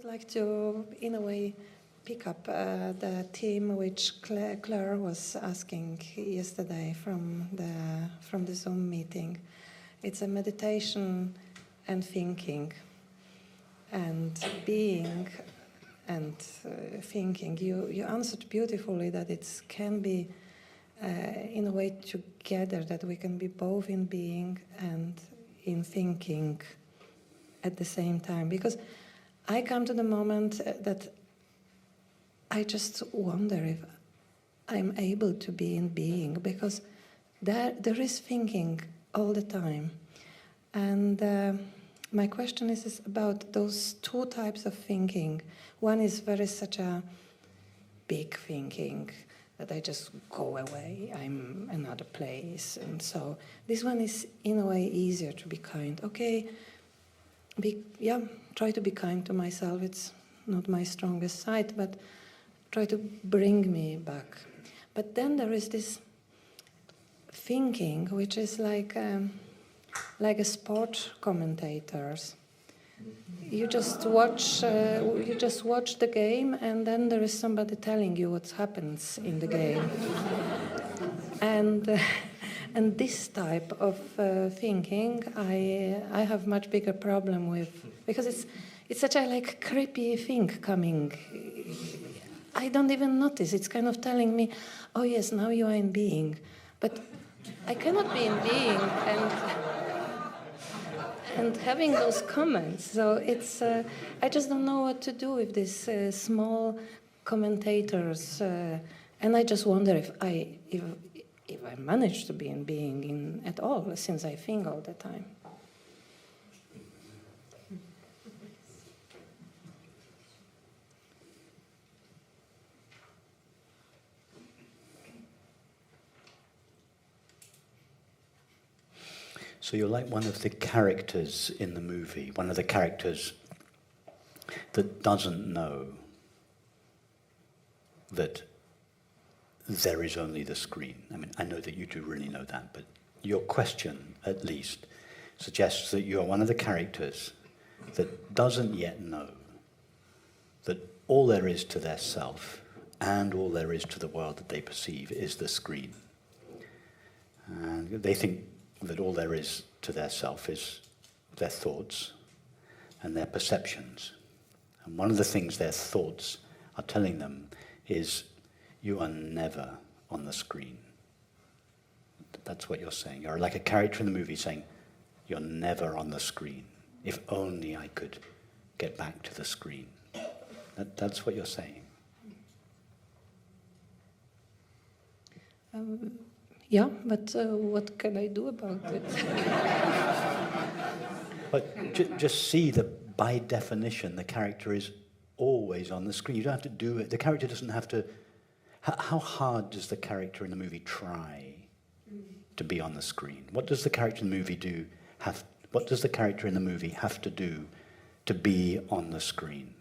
would like to, in a way, pick up the theme which Claire was asking yesterday from the Zoom meeting. It's a meditation and thinking and being and thinking. You answered beautifully that it can be in a way together, that we can be both in being and in thinking at the same time. Because I come to the moment that I just wonder if I'm able to be in being, because there is thinking all the time. And my question is about those two types of thinking. One is such a big thinking, that I just go away, I'm another place. And so this one is in a way easier to be kind. Okay, try to be kind to myself. It's not my strongest side, but try to bring me back. But then there is this thinking, which is like a sport commentators. You just watch the game, and then there is somebody telling you what happens in the game. And this type of thinking, I have much bigger problem with, because it's such a creepy thing coming. I don't even notice. It's kind of telling me, oh yes, now you are in being, but I cannot be in being and having those comments. So it's I just don't know what to do with these small commentators, and I just wonder if I manage to be in being at all, since I think all the time. So you're like one of the characters in the movie, one of the characters that doesn't know that there is only the screen. I mean, I know that you do really know that, but your question, at least, suggests that you are one of the characters that doesn't yet know that all there is to their self and all there is to the world that they perceive is the screen. And they think that all there is to their self is their thoughts and their perceptions. And one of the things their thoughts are telling them is, you are never on the screen. That's what you're saying. You're like a character in the movie saying, you're never on the screen. If only I could get back to the screen. That's what you're saying. Yeah, but what can I do about it? But just see that by definition, the character is always on the screen. You don't have to do it. The character doesn't have to. How hard does the character in the movie try to be on the screen? What does the character in the movie do? What does the character in the movie have to do to be on the screen?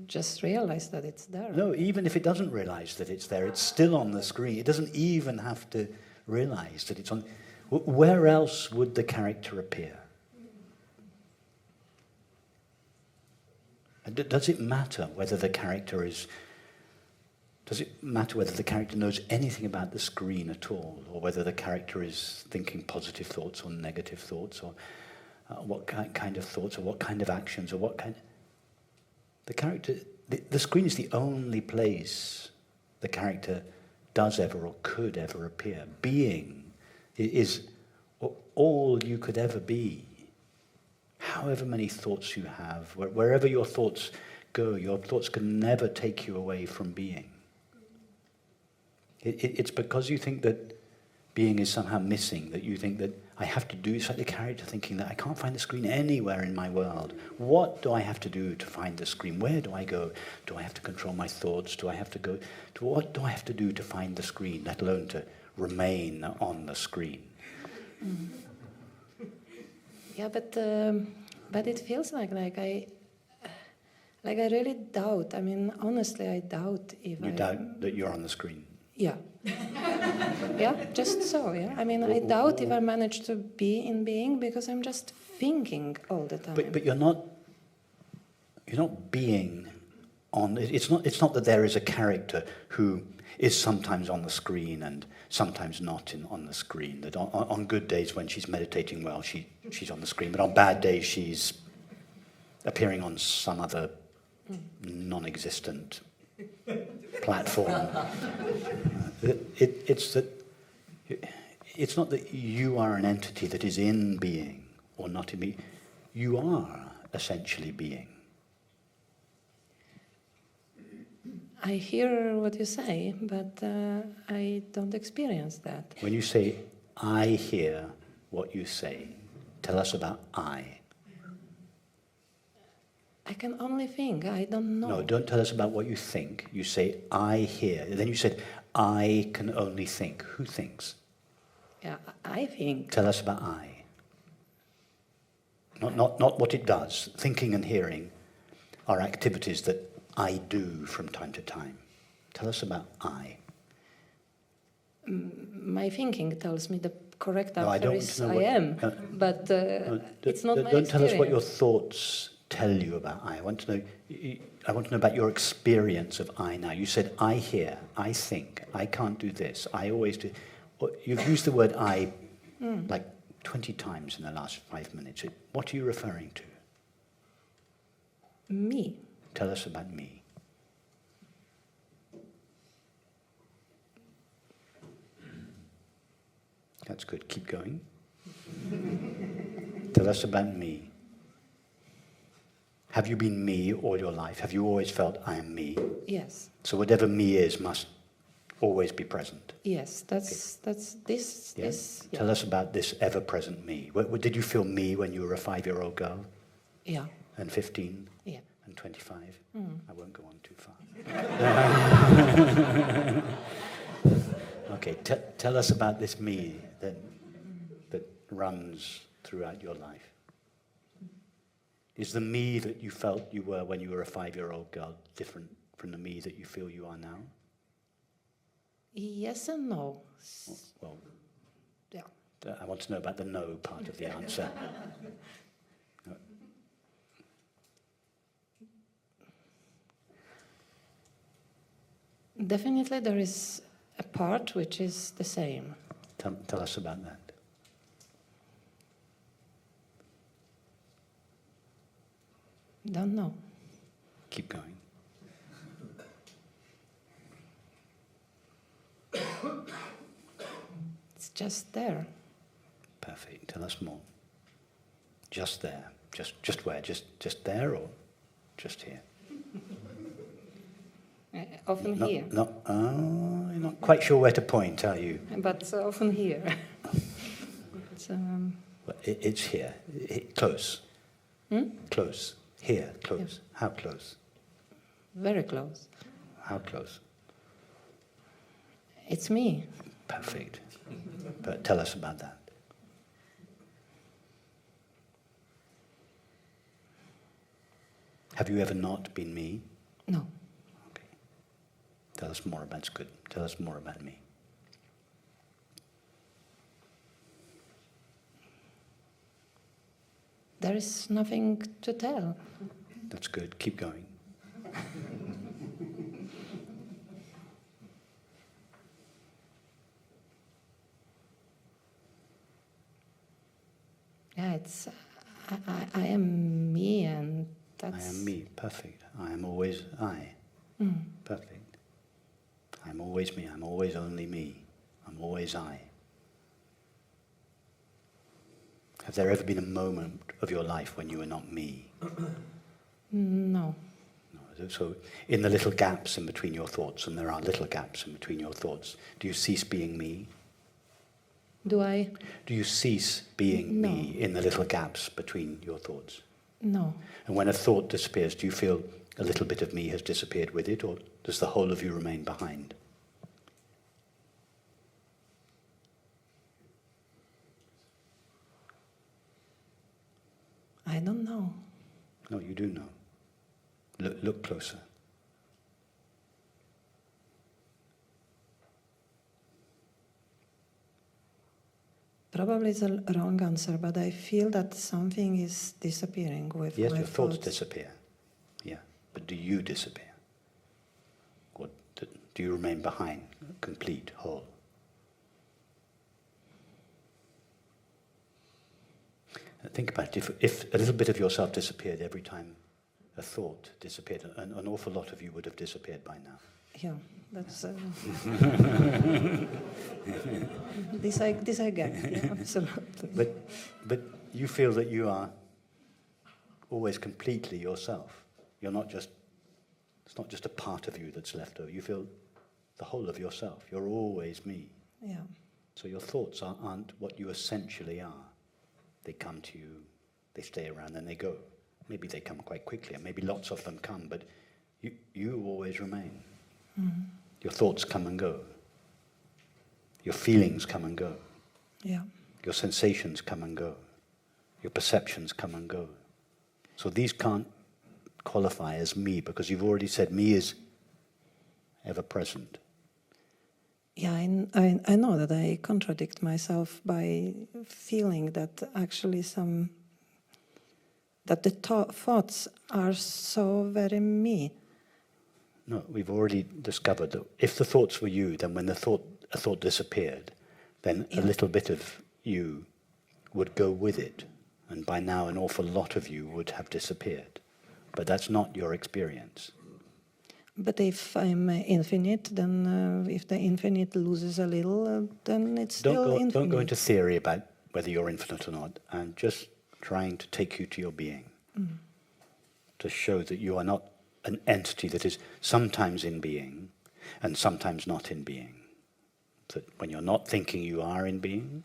Just realize that it's there. No, even if it doesn't realize that it's there, it's still on the screen. It doesn't even have to realize that it's on. Where else would the character appear? Does it matter whether the character is... Does it matter whether the character knows anything about the screen at all, or whether the character is thinking positive thoughts or negative thoughts, or what kind of thoughts, or what kind of actions, or what kind... The character... The screen is the only place the character does ever or could ever appear. Being is all you could ever be. However many thoughts you have, wherever your thoughts go, your thoughts can never take you away from being. It's because you think that being is somehow missing, that you think that I have to do, it's like the character thinking that I can't find the screen anywhere in my world. What do I have to do to find the screen? Where do I go? Do I have to control my thoughts? Do I have to go to what do I have to do to find the screen, let alone to remain on the screen? Yeah, but it feels like I really doubt. I mean, honestly, I doubt if you doubt that you're on the screen. Yeah. Yeah, just so, yeah. I mean, I doubt if I manage to be in being because I'm just thinking all the time. But you're not... you're not being on. It's not that there is a character who is sometimes on the screen and sometimes not on the screen. That on good days when she's meditating well, she's on the screen, but on bad days she's appearing on some other non-existent platform. It's not that you are an entity that is in being or not in being. You are essentially being. I hear what you say, but I don't experience that. When you say, I hear what you say, tell us about I. I can only think, I don't know. No, don't tell us about what you think. You say, I hear. Then you said, I can only think. Who thinks? Yeah, I think. Tell us about I. Not what it does. Thinking and hearing are activities that I do from time to time. Tell us about I. My thinking tells me the correct No, answer is I am, but it's not my experience. Don't tell us what your thoughts tell you about I. I want to know about your experience of I now. You said I hear, I think, I can't do this, I always do. You've used the word I like 20 times in the last 5 minutes. What are you referring to? Me. Tell us about me. That's good. Keep going. Tell us about me. Have you been me all your life? Have you always felt I am me? Yes. So whatever me is must always be present. Yes, that's this. Yeah? This. Yeah. Tell us about this ever-present me. Did you feel me when you were a 5-year-old girl? Yeah. And 15? Yeah. And 25? I won't go on too far. Okay, tell us about this me that runs throughout your life. Is the me that you felt you were when you were a 5-year-old girl different from the me that you feel you are now? Yes and no. Well, Yeah. I want to know about the no part of the answer. Definitely there is a part which is the same. Tell us about that. Don't know. Keep going. It's just there. Perfect. Tell us more. Just there. Just where? Just there or just here? Often here. You're not quite sure where to point, are you? But often here. It's here. Close. Close. Here. Close. Yeah. How close? Very close. How close? It's me. Perfect. But tell us about that. Have you ever not been me? No. Okay. Tell us more about. That's good. Tell us more about me. There is nothing to tell. That's good. Keep going. Yeah, it's I am me, and that's. I am me. Perfect. I am always I. Perfect. I'm always me. I'm always only me. I'm always I. Have there ever been a moment of your life when you were not me? No. No. So in the little gaps in between your thoughts, and there are little gaps in between your thoughts, do you cease being me? Do I? Do you cease being No. me in the little gaps between your thoughts? No. And when a thought disappears, do you feel a little bit of me has disappeared with it, or does the whole of you remain behind? I don't know. No, you do know. Look closer. Probably it's a wrong answer, but I feel that something is disappearing with Yes, my your thoughts disappear. do you disappear? Or do you remain behind, complete, whole? Think about it. If a little bit of yourself disappeared every time a thought disappeared, an awful lot of you would have disappeared by now. Yeah, that's... this I get, yeah, absolutely. But you feel that you are always completely yourself. You're not just... It's not just a part of you that's left over. You feel the whole of yourself. You're always me. Yeah. So your thoughts aren't what you essentially are. They come to you, they stay around, then they go. Maybe they come quite quickly, and maybe lots of them come, but you always remain. Mm-hmm. Your thoughts come and go. Your feelings come and go. Yeah. Your sensations come and go. Your perceptions come and go. So these can't qualify as me, because you've already said me is ever present. Yeah, I know that I contradict myself by feeling that actually that the thoughts are so very me. No, we've already discovered that if the thoughts were you, then when a thought disappeared, then a little bit of you would go with it. And by now an awful lot of you would have disappeared. But that's not your experience. But if I'm infinite, then if the infinite loses a little, then it's still infinite. Don't go into theory about whether you're infinite or not. I'm just trying to take you to your being. Mm. To show that you are not an entity that is sometimes in being and sometimes not in being. That when you're not thinking, you are in being,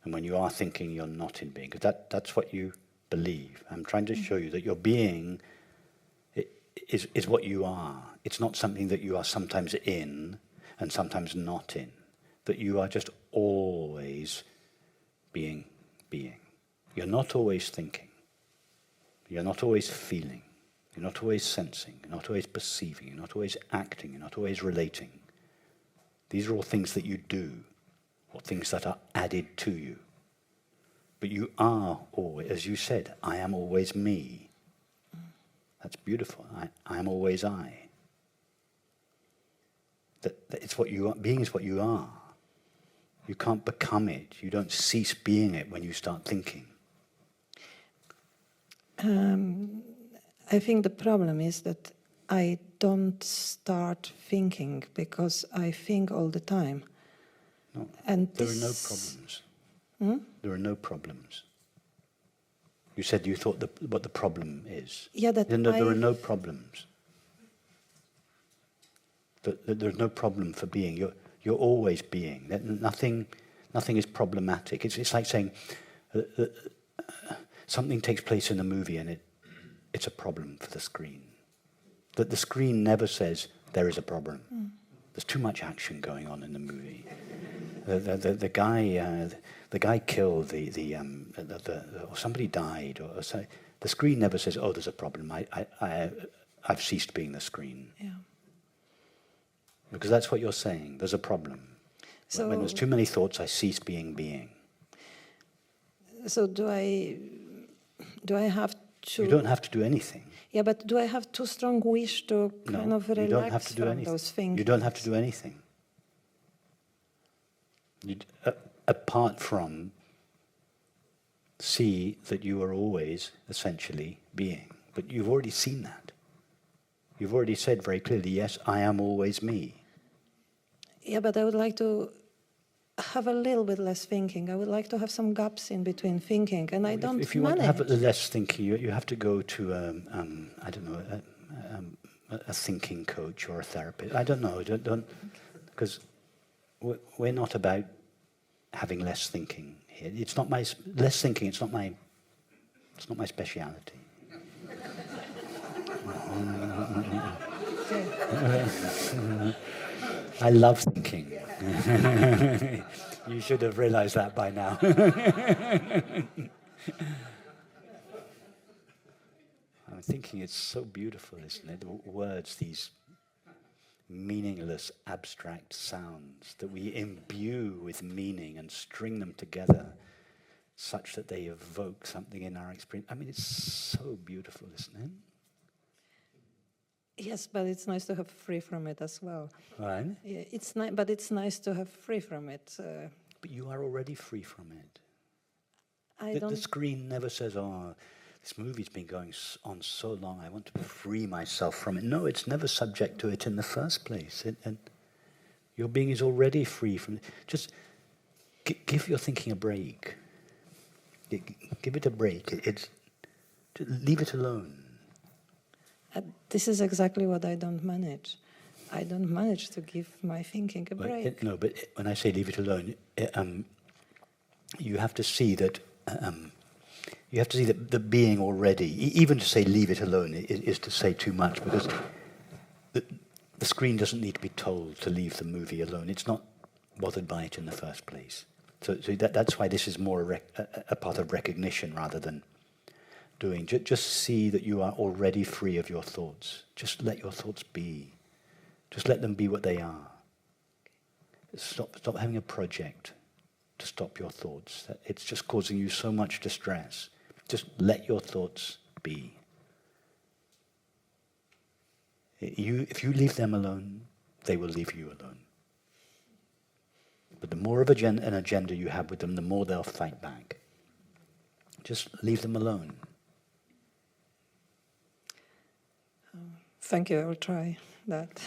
and when you are thinking, you're not in being. Because that's what you believe. I'm trying to show you that your being is what you are. It's not something that you are sometimes in and sometimes not in. That you are just always being. You're not always thinking. You're not always feeling. You're not always sensing. You're not always perceiving. You're not always acting. You're not always relating. These are all things that you do, or things that are added to you. But you are always, as you said, I am always me. That's beautiful. I am always I. That it's what you are. Being is what you are. You can't become it. You don't cease being it when you start thinking. I think the problem is that I don't start thinking because I think all the time. No, and there are no problems. Hmm? There are no problems. You said you thought what the problem is. Yeah, that there are no problems. There's no problem for being. You're always being. Nothing is problematic. It's like saying something takes place in a movie and it's a problem for the screen. That the screen never says there is a problem. Mm. There's too much action going on in the movie. The guy killed or somebody died, or so. The screen never says, "Oh, there's a problem. I've ceased being the screen." Yeah. Because that's what you're saying. There's a problem. So when there's too many thoughts, I cease being. So do I have to? You don't have to do anything. Yeah, but do I have too strong wish to kind of relax you don't have to do from anything. those things? You don't have to do anything. Apart from see that you are always essentially being. But you've already seen that. You've already said very clearly, yes, I am always me. Yeah, but I would like to have a little bit less thinking. I would like to have some gaps in between thinking, and I don't manage. If you want to have less thinking, you have to go to, I don't know, a thinking coach or a therapist. I don't know, because we're not about having less thinking here. It's not my less thinking. It's not my speciality. I love thinking. You should have realized that by now. I'm thinking it's so beautiful, isn't it? Words, these meaningless, abstract sounds that we imbue with meaning and string them together such that they evoke something in our experience. I mean, it's so beautiful, isn't it? Yes, but it's nice to have free from it as well. Right? Yeah, but it's nice to have free from it. But you are already free from it. I don't. The screen never says, "Oh, this movie's been going on so long, I want to free myself from it." No, it's never subject to it in the first place. And your being is already free from it. Just give your thinking a break. Give it a break. Leave it alone. This is exactly what I don't manage. I don't manage to give my thinking a break. But when I say leave it alone, you have to see that. You have to see that the being already, even to say leave it alone, is to say too much, because the screen doesn't need to be told to leave the movie alone. It's not bothered by it in the first place. So that's why this is more a part of recognition rather than doing. Just see that you are already free of your thoughts. Just let your thoughts be. Just let them be what they are. Stop having a project to stop your thoughts. It's just causing you so much distress. Just let your thoughts be. If you leave them alone, they will leave you alone. But the more of an agenda you have with them, the more they'll fight back. Just leave them alone. Thank you. I will try that.